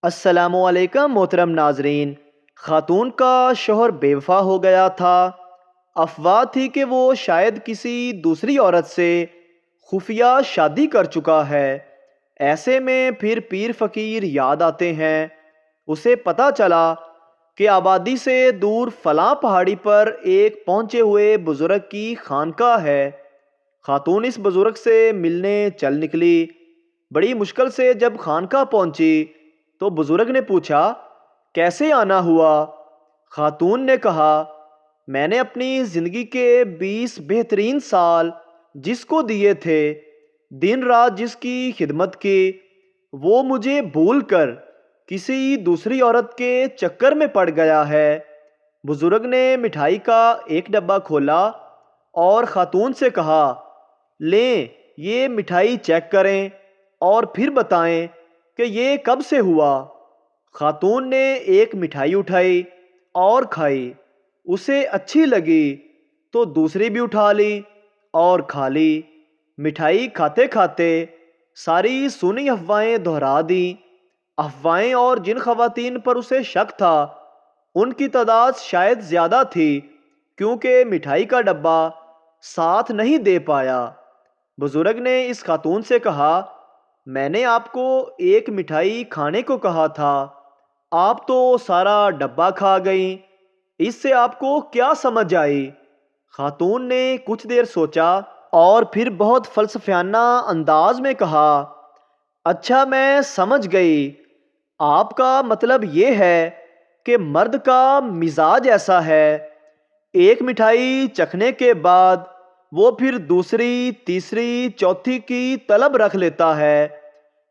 السلام علیکم محترم ناظرین۔ خاتون کا شوہر بے وفا ہو گیا تھا۔ افواہ تھی کہ وہ شاید کسی دوسری عورت سے خفیہ شادی کر چکا ہے۔ ایسے میں پھر پیر فقیر یاد آتے ہیں۔ اسے پتہ چلا کہ آبادی سے دور فلاں پہاڑی پر ایک پہنچے ہوئے بزرگ کی خانقاہ ہے۔ خاتون اس بزرگ سے ملنے چل نکلی۔ بڑی مشکل سے جب خانقاہ پہنچی تو بزرگ نے پوچھا، کیسے آنا ہوا؟ خاتون نے کہا، میں نے اپنی زندگی کے 20 بہترین سال جس کو دیے تھے، دن رات جس کی خدمت کی، وہ مجھے بھول کر کسی دوسری عورت کے چکر میں پڑ گیا ہے۔ بزرگ نے مٹھائی کا ایک ڈبہ کھولا اور خاتون سے کہا، لیں یہ مٹھائی چیک کریں اور پھر بتائیں کہ یہ کب سے ہوا۔ خاتون نے ایک مٹھائی اٹھائی اور کھائی۔ اسے اچھی لگی تو دوسری بھی اٹھا لی اور کھا لی۔ مٹھائی کھاتے کھاتے ساری سنی افواہیں دہرا دیں۔ افواہیں اور جن خواتین پر اسے شک تھا ان کی تعداد شاید زیادہ تھی، کیونکہ مٹھائی کا ڈبہ ساتھ نہیں دے پایا۔ بزرگ نے اس خاتون سے کہا، میں نے آپ کو ایک مٹھائی کھانے کو کہا تھا، آپ تو سارا ڈبہ کھا گئیں، اس سے آپ کو کیا سمجھ آئی؟ خاتون نے کچھ دیر سوچا اور پھر بہت فلسفیانہ انداز میں کہا، اچھا میں سمجھ گئی، آپ کا مطلب یہ ہے کہ مرد کا مزاج ایسا ہے، ایک مٹھائی چکھنے کے بعد وہ پھر دوسری، تیسری، چوتھی کی طلب رکھ لیتا ہے۔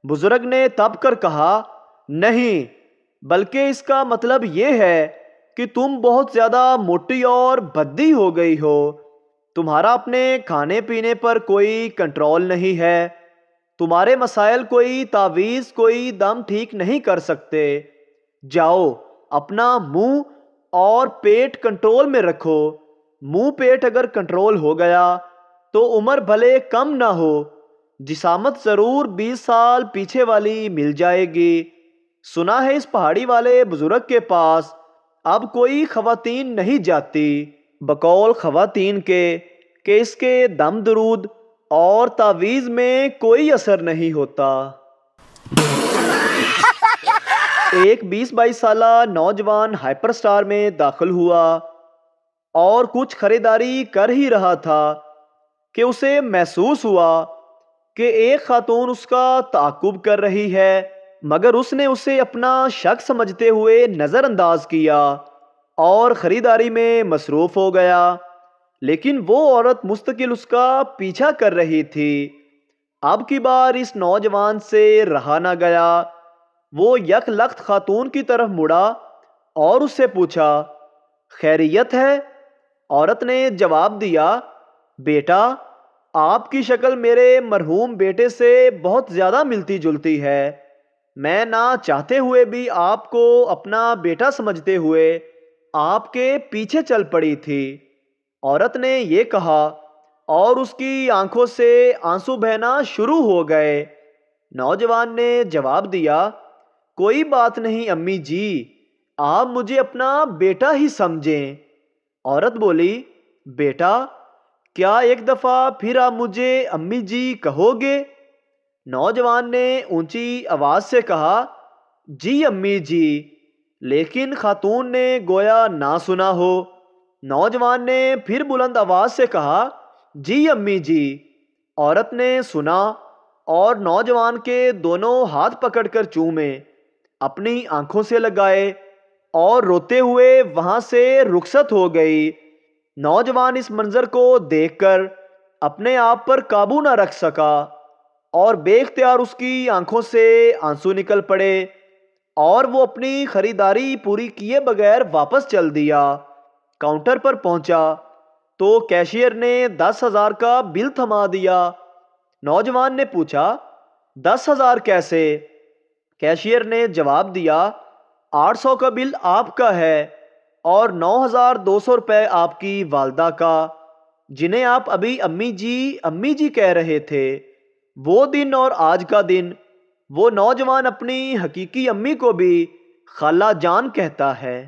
بزرگ نے تب کر کہا، نہیں، بلکہ اس کا مطلب یہ ہے کہ تم بہت زیادہ موٹی اور بھدی ہو گئی ہو، تمہارا اپنے کھانے پینے پر کوئی کنٹرول نہیں ہے، تمہارے مسائل کوئی تعویذ کوئی دم ٹھیک نہیں کر سکتے۔ جاؤ اپنا منہ اور پیٹ کنٹرول میں رکھو۔ منہ پیٹ اگر کنٹرول ہو گیا تو عمر بھلے کم نہ ہو، جسامت ضرور 20 سال پیچھے والی مل جائے گی۔ سنا ہے اس پہاڑی والے بزرگ کے پاس اب کوئی خواتین نہیں جاتی، بقول خواتین کے کہ اس کے دم درود اور تعویذ میں کوئی اثر نہیں ہوتا۔ ایک 20-22 سالہ نوجوان ہائپر سٹار میں داخل ہوا اور کچھ خریداری کر ہی رہا تھا کہ اسے محسوس ہوا کہ ایک خاتون اس کا تعاقب کر رہی ہے، مگر اس نے اسے اپنا شک سمجھتے ہوئے نظر انداز کیا اور خریداری میں مصروف ہو گیا، لیکن وہ عورت مستقل اس کا پیچھا کر رہی تھی۔ اب کی بار اس نوجوان سے رہا نہ گیا۔ وہ یک لخت خاتون کی طرف مڑا اور اس سے پوچھا، خیریت ہے؟ عورت نے جواب دیا، بیٹا، آپ کی شکل میرے مرحوم بیٹے سے بہت زیادہ ملتی جلتی ہے، میں نہ چاہتے ہوئے بھی آپ کو اپنا بیٹا سمجھتے ہوئے آپ کے پیچھے چل پڑی تھی۔ عورت نے یہ کہا اور اس کی آنکھوں سے آنسو بہنا شروع ہو گئے۔ نوجوان نے جواب دیا، کوئی بات نہیں امی جی، آپ مجھے اپنا بیٹا ہی سمجھیں۔ عورت بولی، بیٹا، کیا ایک دفعہ پھر آپ مجھے امی جی کہو گے؟ نوجوان نے اونچی آواز سے کہا، جی امی جی، لیکن خاتون نے گویا نہ سنا ہو۔ نوجوان نے پھر بلند آواز سے کہا، جی امی جی۔ عورت نے سنا اور نوجوان کے دونوں ہاتھ پکڑ کر چومے، اپنی آنکھوں سے لگائے اور روتے ہوئے وہاں سے رخصت ہو گئی۔ نوجوان اس منظر کو دیکھ کر اپنے آپ پر قابو نہ رکھ سکا اور بے اختیار اس کی آنکھوں سے آنسو نکل پڑے اور وہ اپنی خریداری پوری کیے بغیر واپس چل دیا۔ کاؤنٹر پر پہنچا تو کیشیئر نے 10,000 کا بل تھما دیا۔ نوجوان نے پوچھا، 10,000 کیسے؟ کیشیئر نے جواب دیا، 800 کا بل آپ کا ہے اور 9,200 روپے آپ کی والدہ کا، جنہیں آپ ابھی امی جی کہہ رہے تھے۔ وہ دن اور آج کا دن وہ نوجوان اپنی حقیقی امی کو بھی خالہ جان کہتا ہے۔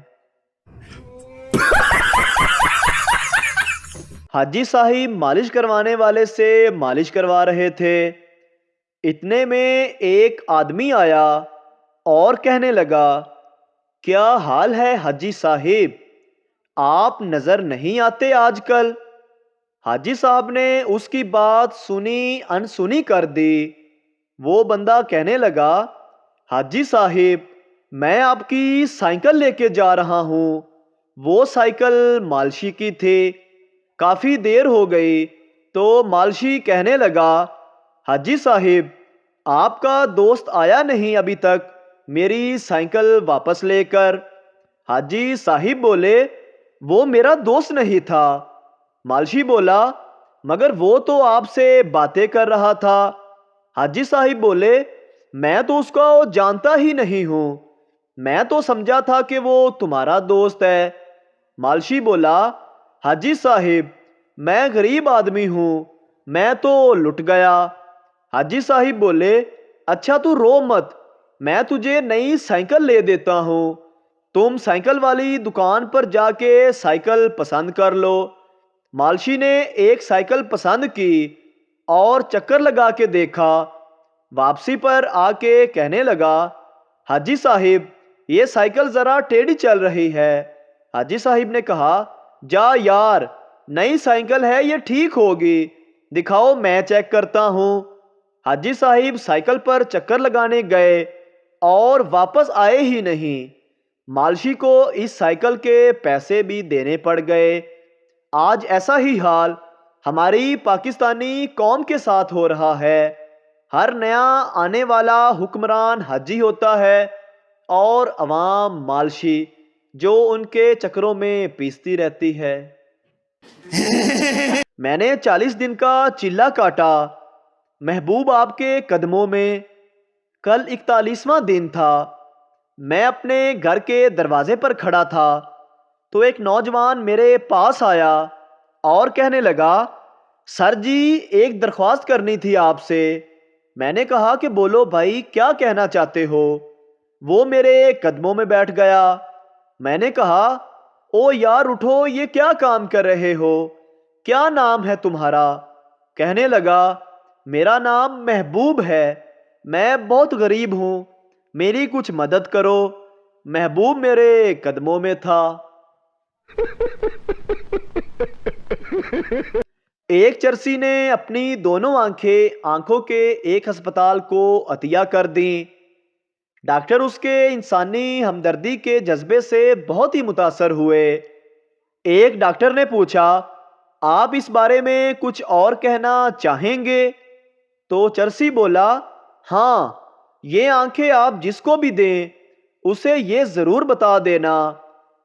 حاجی صاحب مالش کروانے والے سے مالش کروا رہے تھے، اتنے میں ایک آدمی آیا اور کہنے لگا، کیا حال ہے حاجی صاحب، آپ نظر نہیں آتے آج کل؟ حاجی صاحب نے اس کی بات سنی انسنی کر دی۔ وہ بندہ کہنے لگا، حاجی صاحب میں آپ کی سائیکل لے کے جا رہا ہوں۔ وہ سائیکل مالشی کی تھی۔ کافی دیر ہو گئی تو مالشی کہنے لگا، حاجی صاحب آپ کا دوست آیا نہیں ابھی تک میری سائیکل واپس لے کر؟ حاجی صاحب بولے، وہ میرا دوست نہیں تھا۔ مالشی بولا، مگر وہ تو آپ سے باتیں کر رہا تھا۔ حاجی صاحب بولے، میں تو اس کو جانتا ہی نہیں ہوں، میں تو سمجھا تھا کہ وہ تمہارا دوست ہے۔ مالشی بولا، حاجی صاحب میں غریب آدمی ہوں، میں تو لٹ گیا۔ حاجی صاحب بولے، اچھا تو رو مت، میں تجھے نئی سائیکل لے دیتا ہوں، تم سائیکل والی دکان پر جا کے سائیکل پسند کر لو۔ مالشی نے ایک سائیکل پسند کی اور چکر لگا کے دیکھا، واپسی پر آ کے کہنے لگا، حاجی صاحب یہ سائیکل ذرا ٹیڑھی چل رہی ہے۔ حاجی صاحب نے کہا، جا یار، نئی سائیکل ہے یہ ٹھیک ہوگی، دکھاؤ میں چیک کرتا ہوں۔ حاجی صاحب سائیکل پر چکر لگانے گئے اور واپس آئے ہی نہیں۔ مالشی کو اس سائیکل کے پیسے بھی دینے پڑ گئے۔ آج ایسا ہی حال ہماری پاکستانی قوم کے ساتھ ہو رہا ہے۔ ہر نیا آنے والا حکمران حاجی ہوتا ہے اور عوام مالشی جو ان کے چکروں میں پیستی رہتی ہے۔ میں نے 40 دن کا چلہ کاٹا، محبوب آپ کے قدموں میں۔ کل 41واں دن تھا۔ میں اپنے گھر کے دروازے پر کھڑا تھا تو ایک نوجوان میرے پاس آیا اور کہنے لگا، سر جی ایک درخواست کرنی تھی آپ سے۔ میں نے کہا کہ بولو بھائی، کیا کہنا چاہتے ہو؟ وہ میرے قدموں میں بیٹھ گیا۔ میں نے کہا، او یار اٹھو، یہ کیا کام کر رہے ہو؟ کیا نام ہے تمہارا؟ کہنے لگا، میرا نام محبوب ہے، میں بہت غریب ہوں، میری کچھ مدد کرو۔ محبوب میرے قدموں میں تھا۔ ایک چرسی نے اپنی دونوں آنکھوں کے ایک ہسپتال کو عطیہ کر دیں۔ ڈاکٹر اس کے انسانی ہمدردی کے جذبے سے بہت ہی متاثر ہوئے۔ ایک ڈاکٹر نے پوچھا، آپ اس بارے میں کچھ اور کہنا چاہیں گے؟ تو چرسی بولا، ہاں، یہ آنکھیں آپ جس کو بھی دیں اسے یہ ضرور بتا دینا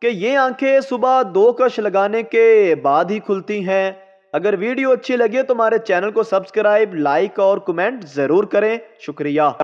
کہ یہ آنکھیں صبح 2 کش لگانے کے بعد ہی کھلتی ہیں۔ اگر ویڈیو اچھی لگے تو ہمارے چینل کو سبسکرائب، لائک اور کمنٹ ضرور کریں۔ شکریہ۔